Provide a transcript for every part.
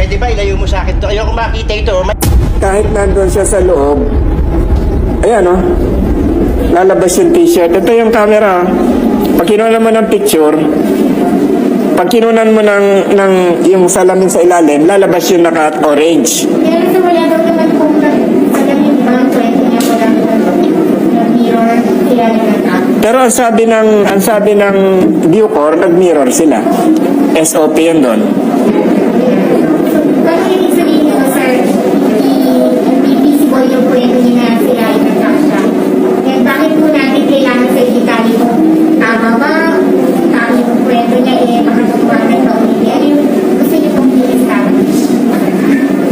Pwede ba ilayo mo sa akin to? Ayoko makita ito. Kahit nandun siya sa loob, ayan o, lalabas yung t-shirt. Ito yung camera. Pag kinunan mo ng picture, pag kinunan mo ng yung salamin sa ilalim, lalabas yung naka-orange. Pero sa wala daw naman kung salamin ba, pwede niya wala mirror sila nagkakak. Pero ang sabi ng Bucor, nag-mirror sila. SOP yun doon. Paano yung sabihin niyo, sir, hindi visible yung kwento niya na sila ay nagkakak? Kaya bakit po natin kailangan sa detalye kung tama ba, tama yung kwento niya, makatutuwanan ba o hindi? Ano yung gusto niyo pong i-establish?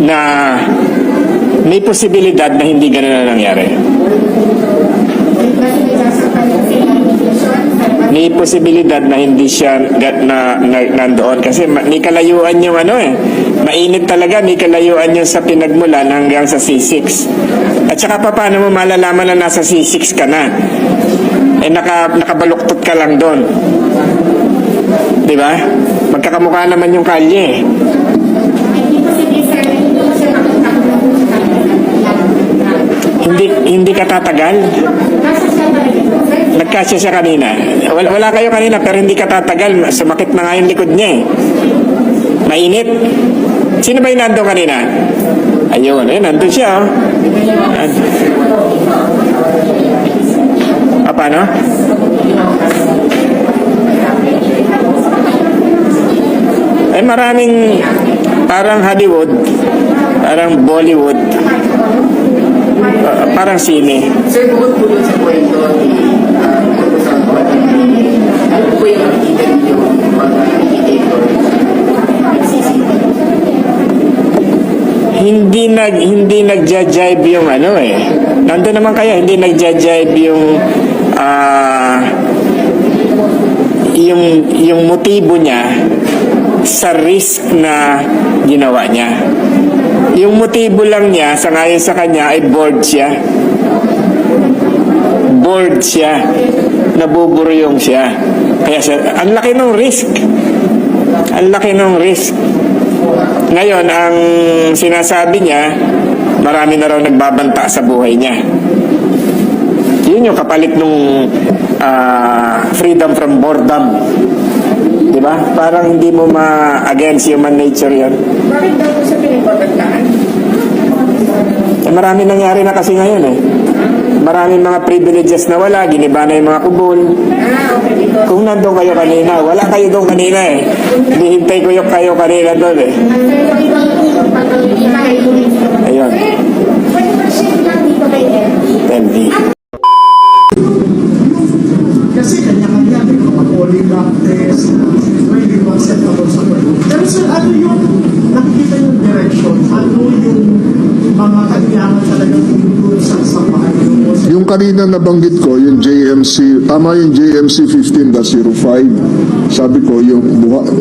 Na may posibilidad na hindi ganun na nangyari. Kasi nagsasapan yung sila imitation, May posibilidad na hindi siya nandoon. Kasi may kalayuan yung mainit talaga, may kalayuan yung sa pinagmulan hanggang sa C6. At saka paano mo malalaman na nasa C6 ka na? Nakabaluktot ka lang doon. Di ba? Magkakamukha naman yung kalye. hindi posible, sir, hindi mo siya makita kung Hindi ka tatagal. nasa siya talaga, sir. Nagkasya siya kanina. Wala kayo kanina pero hindi ka tatagal. Sumakit na nga yung likod niya eh. Mainit. Sino ba yung nandun kanina? Ayun, nandun siya oh. Paano? Maraming parang Hollywood, parang Bollywood, parang sine. Sir, bukod po dun sa kwento ni Dr. Santo, ano po yung nakikita ninyo mga indicator? Hindi nagja-jibe yung Nandun naman kaya hindi nagja-jibe yung motibo niya sa risk na ginawa niya. Yung motibo lang niya, sangayon sa kanya, ay bored siya. Bored siya. Nabuburyong siya. Kaya ang laki ng risk. Ang laki ng risk. Ngayon, ang sinasabi niya, marami na raw nagbabanta sa buhay niya. Yun yung kapalit nung freedom from boredom. Diba? Parang hindi mo ma-against human nature yan. Bakit daw po siya pinagbabantaan? Marami nangyari na kasi ngayon eh. Maraming mga privileges na wala, giniba na yung mga kubol. Okay, because Kung nandun kayo kanina, wala kayo doon kanina eh. Hinihintay ko yung kayo kanina doon eh. Ayun. Pwede ba siya lang dito kay LV. Kasi kanya-kanya may mga polygraph test, really acceptable sa world. Pero sir, ano yung nakikita yung direction? Ano yung mga kailangan talagang include sa bahay? Yung kanina nabanggit ko, yung JMC, tama yung JMC 15-05. Sabi ko, yung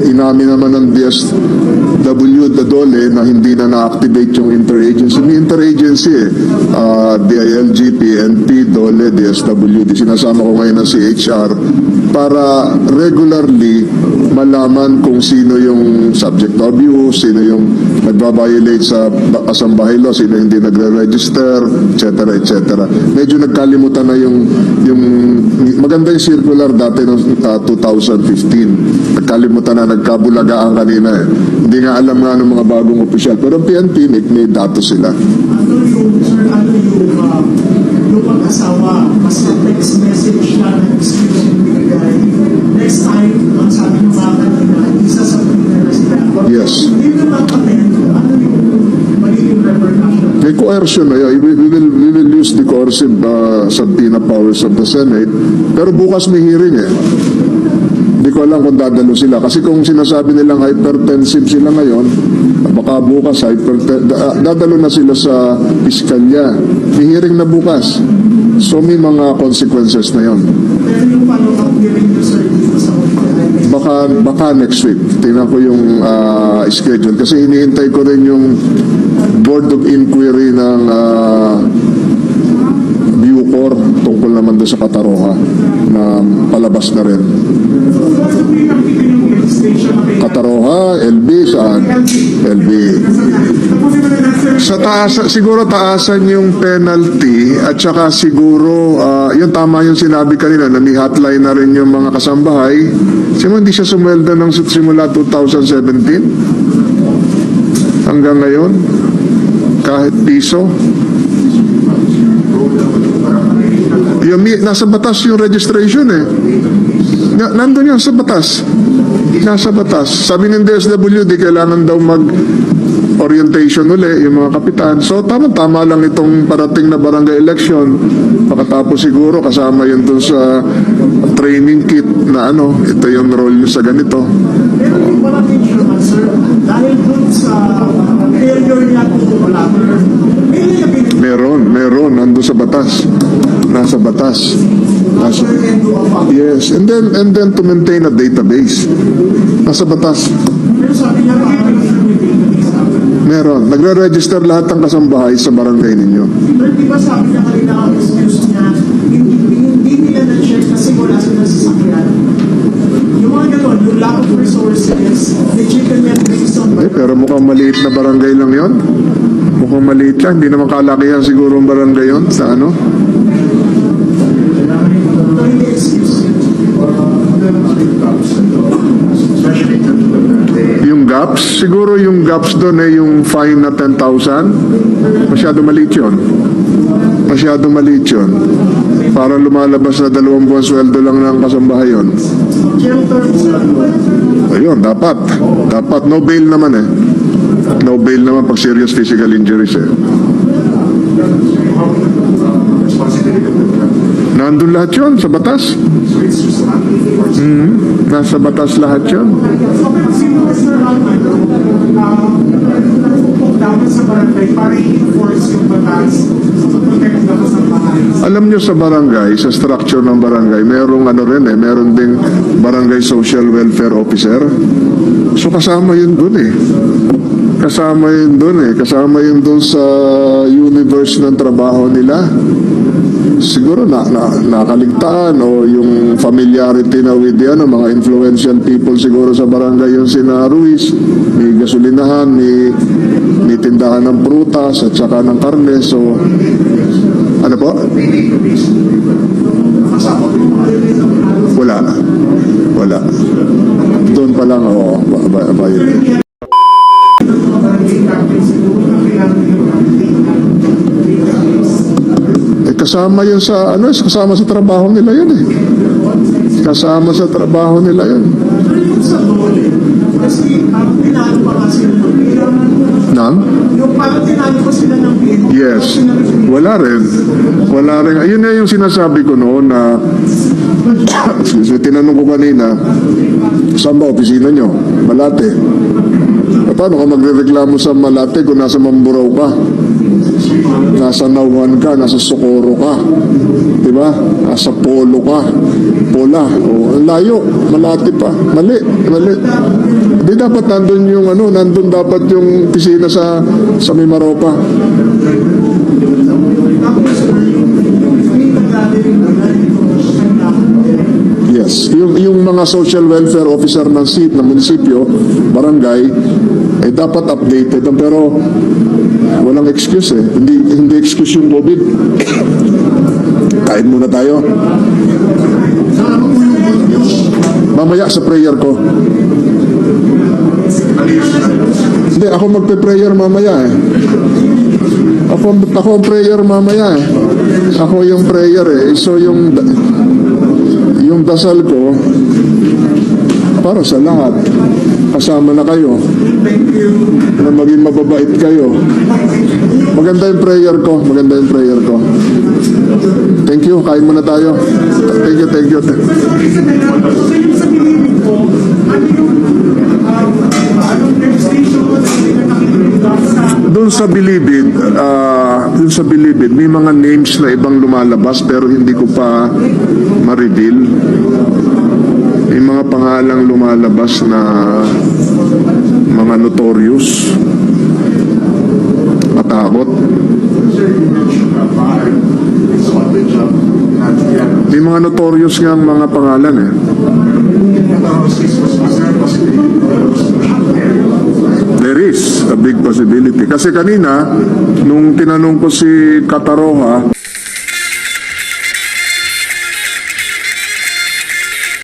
inamin naman ng DSW Dadole na hindi na na-activate yung interagency. May interagency DILG, PNP, DOLE, DSWD. Sinasama ko ngayon ng CHR para regularly malaman kung sino yung subject of abuse, sino yung nagbabiolate sa kasambahay law, sino hindi nagre-register, etc. etc. Medyo nagkalimutan na yung maganda yung circular dati noong 2015. Nagkalimutan na, nagkabulagaan kanina eh. Hindi nga alam nga ng mga bagong opisyal. Pero ang PNP, may datos sila. Ano yung, sir, yung mag-asawa, mas text message na excuse yung binigay. Next time, ang sabi ng mga kanina, isa sa pinila sila. Yes. Hindi naman patento, ano yung magiging repercussion? May coercion na yan. We will use the coercive subpoena powers of the Senate. Pero bukas may hearing eh. Hindi ko alam kung dadalo sila. Kasi kung sinasabi nilang hypertensive sila ngayon, baka bukas dadalo na sila sa piskalya. May hearing na bukas. So may mga consequences na yon. Pero yung follow-up hearing nyo, sir, dito sa office, Baka next week. Tingnan ko yung schedule. Kasi hinihintay ko rin yung Board of Inquiry ng Bucor tungkol naman doon sa Kataroha na palabas na rin. what would be nakikita yung next station na kayo. Kataroha, LB, saan? LB. Tapusin mo na lang, sir. Sa taas, siguro taasan yung penalty at saka siguro, yun tama yung sinabi kanina na may hotline na rin yung mga kasambahay. Sino hindi siya sumwelda ng simula 2017? Hanggang ngayon? Kahit piso? Nasa batas yung registration eh. Nandun yan sa batas. Nasa batas. Sabi ng DSWD, kailangan daw mag-orientation uli yung mga kapitan. So, tama lang itong parating na barangay election. Pagkatapos siguro, kasama yun dun sa training kit na ito yung role nyo sa ganito. Pero yung parang insurance, sir, dahil dun sa failure niya kung collaborator, may liability Meron. Nandun sa batas. Nasa batas. Nasa, can do a follow. yes. And then to maintain a database. Nasa batas. Pero sabi niya, parang may database after. Meron. Nagre-register lahat ng kasambahay sa barangay ninyo. Pero di ba sabi niya kanina ang excuse niya, hindi nila na-check kasi wala silang sasakyan. Yung mga ganon, yung lack of resources, they-check niya based on Pero mukhang maliit na barangay lang yon. Mukhang maliit lang. Hindi naman kalakihan siguro ang barangay yon sa Ito hindi excuse. Yung gaps, siguro yung gaps doon yung fine na 10,000. Masyado maliit yun. Masyado maliit yun. Para lumalabas na 2 buwan sweldo lang ng kasambahay yun. Jail terms na. Ayun, dapat. Dapat. No bail naman eh. No bail naman pag serious physical injuries eh. Nandun lahat yun sa batas. Nasa batas lahat yun. Okay, sino Mr. Alman, nagpupok dapat sa barangay para i-enforce yung batas sa protect na kasambahay. Alam nyo sa barangay, sa structure ng barangay, merong meron ding barangay social welfare officer. So kasama yun dun eh. Kasama yun dun sa universe ng trabaho nila. Siguro nakaligtaan o yung familiarity na with mga influential people siguro sa barangay yung sina Ruiz. May gasolinahan, may tindahan ng prutas at saka ng karne. So, ano po? Wala. Doon pa lang, violate. Barangay captain siguro na kailangan yung database. Kasama yun kasama sa trabaho nila yun eh. Kasama sa trabaho nila yun. Pero yung sa dole, kasi pinalo pa nga sila ng pera. Nang? Yung parang tinalo pa sila ng pera. Yes. Wala rin. Ayun na yung sinasabi ko noon na tinanong ko kanina, saan ba opisina nyo? Malate. Paano ka magre-reklamo sa Malate kung nasa Mamburao ka? Nasa Nauhan ka, nasa Socorro ka. Diba? Nasa Polo ka. Pola. O, layo. Malate pa. Mali. Di dapat nandun dapat yung pisina sa Mimaropa. Yes. Yung mga social welfare officer ng munisipyo, barangay, dapat updated. Pero walang excuse eh. Hindi excuse yung COVID. Kain muna tayo. Mamaya sa prayer ko. Hindi, ako magpe-prayer mamaya eh. Ako ang prayer mamaya eh. Ako yung prayer eh. So yung dasal ko para sa lahat. Kasama na kayo. Na maging mababait kayo. Maganda yung prayer ko. Thank you. Kain muna tayo. Thank you. So yung sa pinili ko, anong registration ko na nakikita sa Doon sa Bilibid, may mga names na ibang lumalabas pero hindi ko pa ma-reveal. May mga pangalang lumalabas na mga notorious. Matakot. May mga notorious nga ang mga pangalan eh. There is a big possibility. Kasi kanina, nung tinanong ko si Kataroha,